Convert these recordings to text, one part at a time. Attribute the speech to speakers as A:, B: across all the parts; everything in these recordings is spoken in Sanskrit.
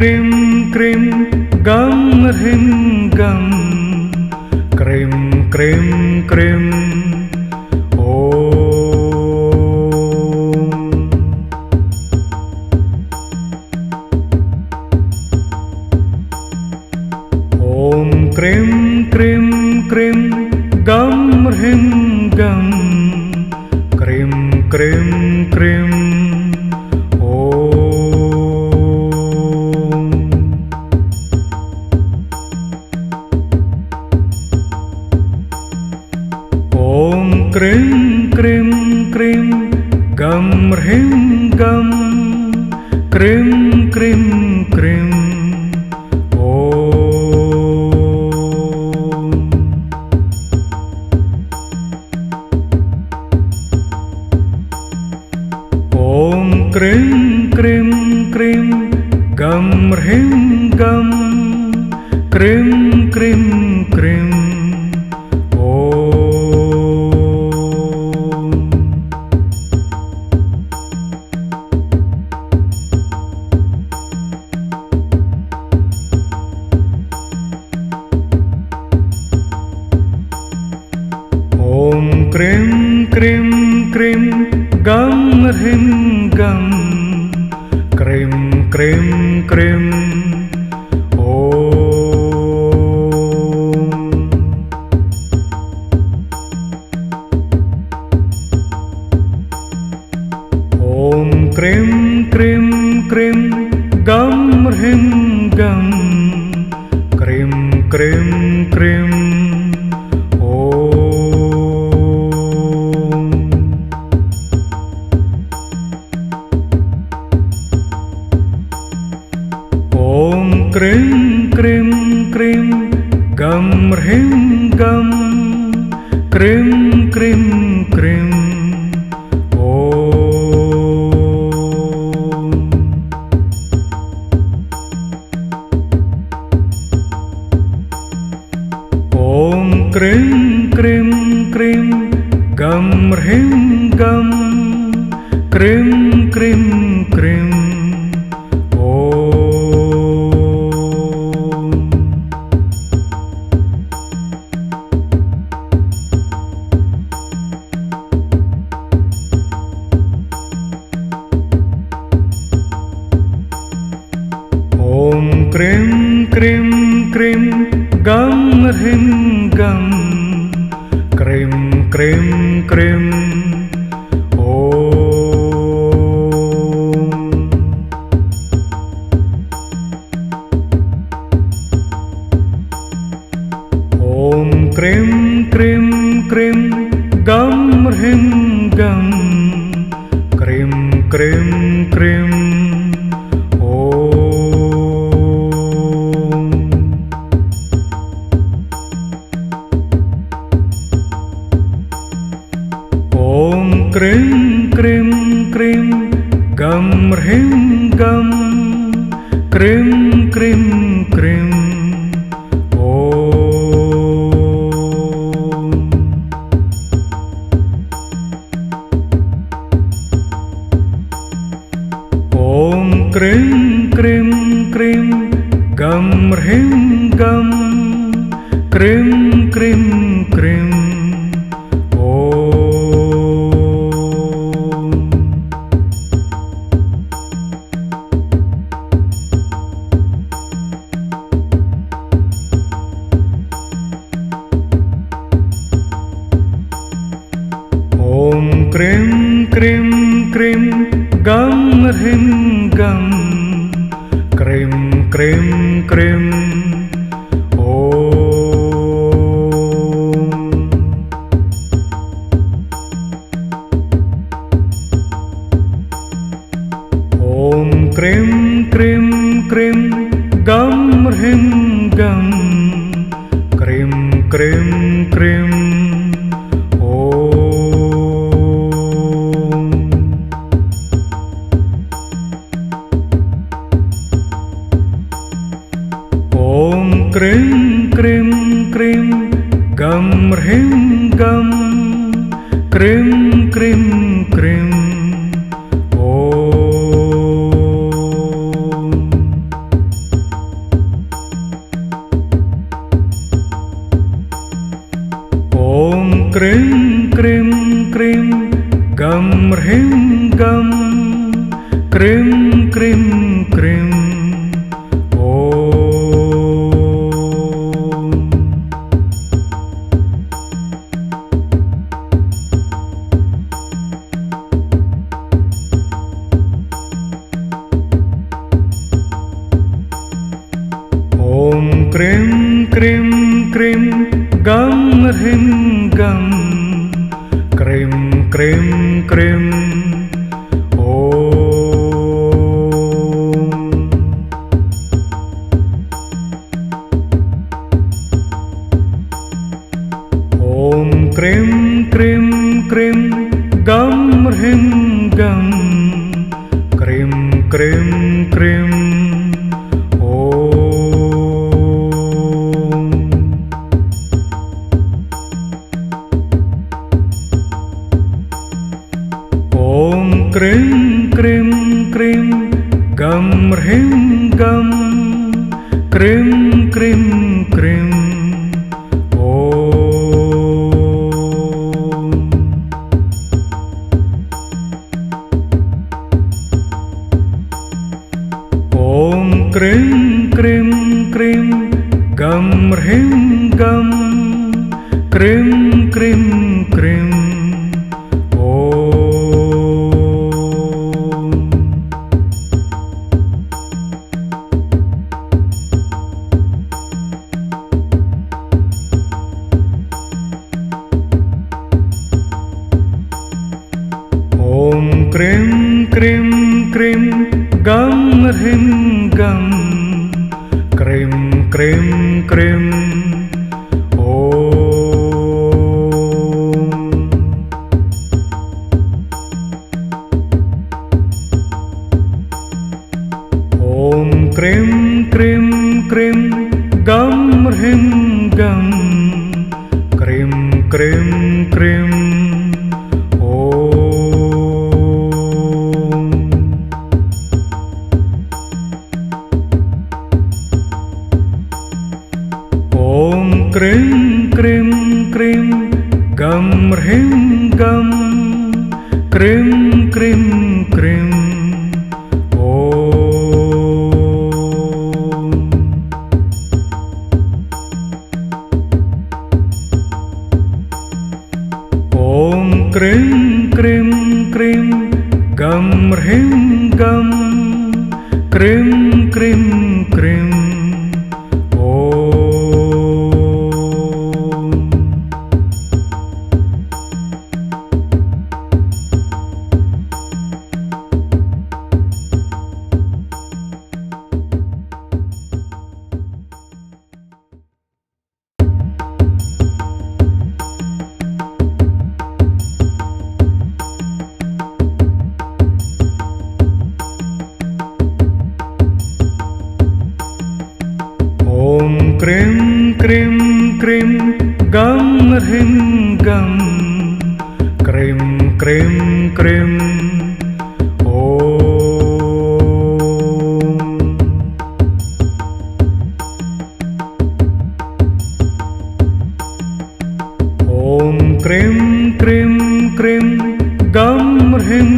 A: क्रीं क्रीं गं ह्रीं गं क्रीं क्रीं क्रीं ॐ क्रीं क्रीं क्रीं गं ह्रीं गं cream cream cream cream cream cream गं ह्रीं गं क्रीं क्रीं क्रीं ॐ क्रीं क्रीं क्रीं गं ह्रीं गं क्रीं क्रीं क्रीं ॐ क्रीं क्रीं क्रीं गं ह्रीं गं क्रीं क्रीं क्रीं ॐ क्रीं क्रीं क्रीं गं ह्रीं गं cream cream cream cream cream cream गं ह्रीं गं क्रीं क्रीं क्रीं ॐ क्रीं क्रीं क्रीं गं ह्रीं गं क्रीं क्रीं क्रीं ॐ क्रीं क्रीं क्रीं गं ह्रीं गं क्रीं क्रीं क्रीं ॐ क्रीं क्रीं क्रीं गं ह्रीं गं cream cream cream cream cream cream गं ह्रीं गं क्रीं क्रीं क्रीं ॐ क्रीं क्रीं क्रीं गं ह्रीं गं क्रीं क्रीं क्रीं ॐ क्रीं क्रीं क्रीं गं ह्रीं गं क्रीं क्रीं क्रीं ॐ क्रीं क्रीं क्रीं गं ह्रीं गं cream cream cream cream cream cream गं ह्रीं गं cream cream cream cream cream cream गं ह्रीं गं क्रीं क्रीं क्रीं ॐ क्रीं क्रीं क्रीं गं ह्रीं गं क्रीं क्रीं क्रीं ॐ क्रीं क्रीं क्रीं गं ह्रीं गं क्रीं क्रीं क्रीं ॐ क्रीं क्रीं क्रीं गं ह्रीं गं क्रीं क्रीं क्रीं ॐ क्रीं क्रीं क्रीं गं ह्रीं गं क्रीं क्रीं क्रीं ॐ क्रीं क्रीं क्रीं गं ह्रीं गं क्रीं क्रीं क्रीं ॐ क्रीं क्रीं क्रीं गं ह्रीं गं क्रीं क्रीं क्रीं ॐ क्रीं क्रीं क्रीं गं ह्रीं गं क्रीं क्रीं क्रीं ॐ क्रीं क्रीं क्रीं गं ह्रीं गं क्रीं क्रीं क्रीं ॐ क्रीं क्रीं क्रीं गं ह्रीं गं क्रीं क्रीं क्रीं ॐ क्रीं क्रीं क्रीं गं ह्रीं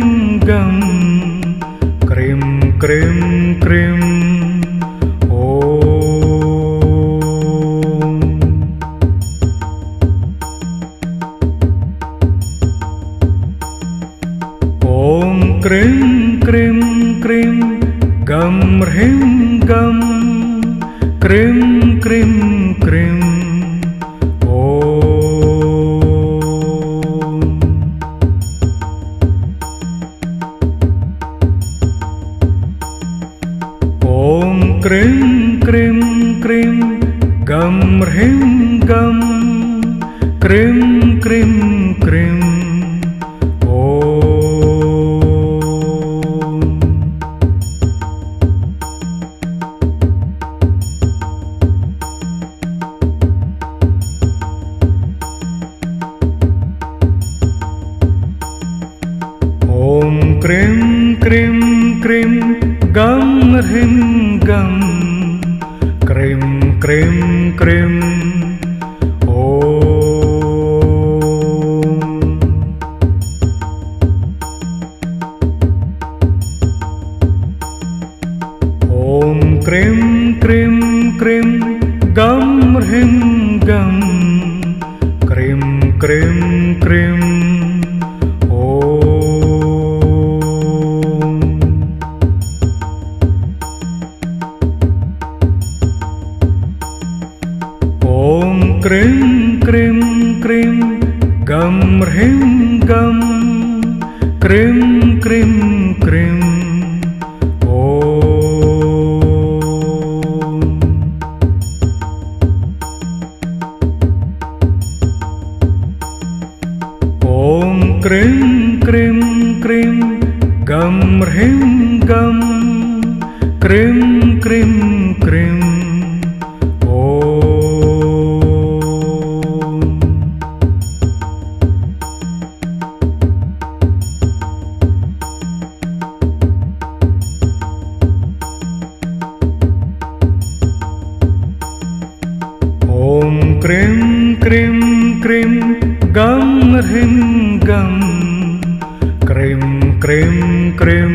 A: गं क्रीं क्रीं क्रीं ॐ क्रीं क्रीं क्रीं गं ह्रीं गं क्रीं क्रीं क्रीं ॐ क्रीं क्रीं क्रीं गं ह्रीं गं क्रीं क्रीं क्रीं ॐ क्रीं क्रीं क्रीं गं ह्रीं गं क्रीं क्रीं क्रीं ॐ क्रीं गं ह्रीं गं क्रीं क्रीं क्रीं ॐ क्रीं क्रीं क्रीं गं ह्रीं गं क्रीं क्रीं क्रीं ॐ क्रीं क्रीं क्रीं गं ह्रीं गं क्रीं क्रीं क्रीं ॐ क्रीं क्रीं क्रीं गं ह्रीं गं क्रीं क्रीं क्रीं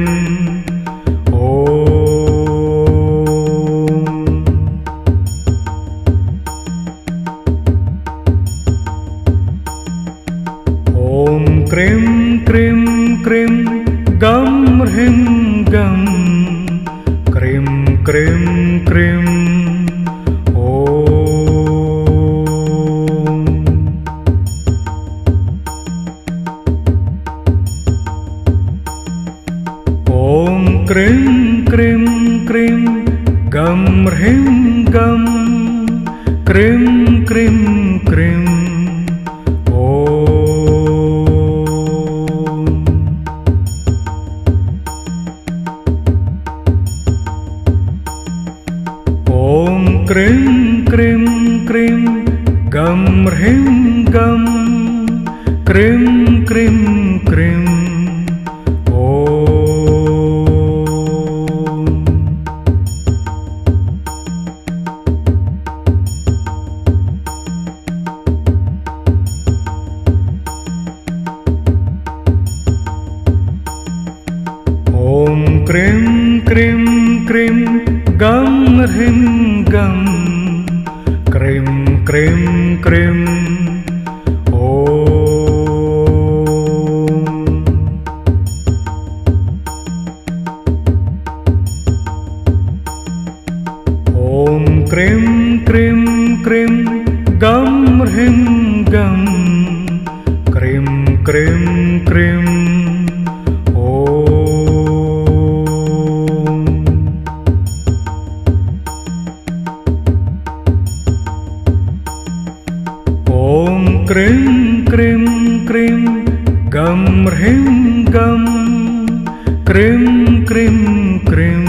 A: ॐ क्रीं क्रीं क्रीं गं ह्रीं गं क्रीं क्रीं क्रीं ॐ क्रीं क्रीं क्रीं गं ह्रीं गं क्रीं क्रीं क्रीं ॐ क्रीं क्रीं क्रीं गं ह्रीं गं क्रीं क्रीं क्रीं ॐ क्रीं क्रीं क्रीं गं ह्रीं गं क्रीं क्रीं क्रीं ॐ क्रीं क्रीं क्रीं गं ह्रीं गं क्रीं क्रीं क्रीं ॐ क्रीं क्रीं क्रीं गं ह्रीं गं क्रीं क्रीं क्रीं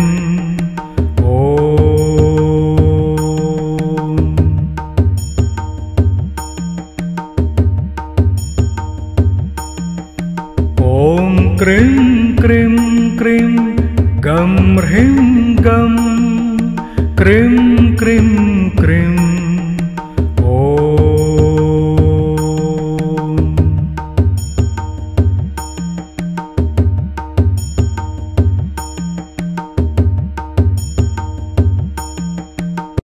A: ॐ क्रीं क्रीं क्रीं गं ह्रीं गं क्रीं क्रीं क्रीं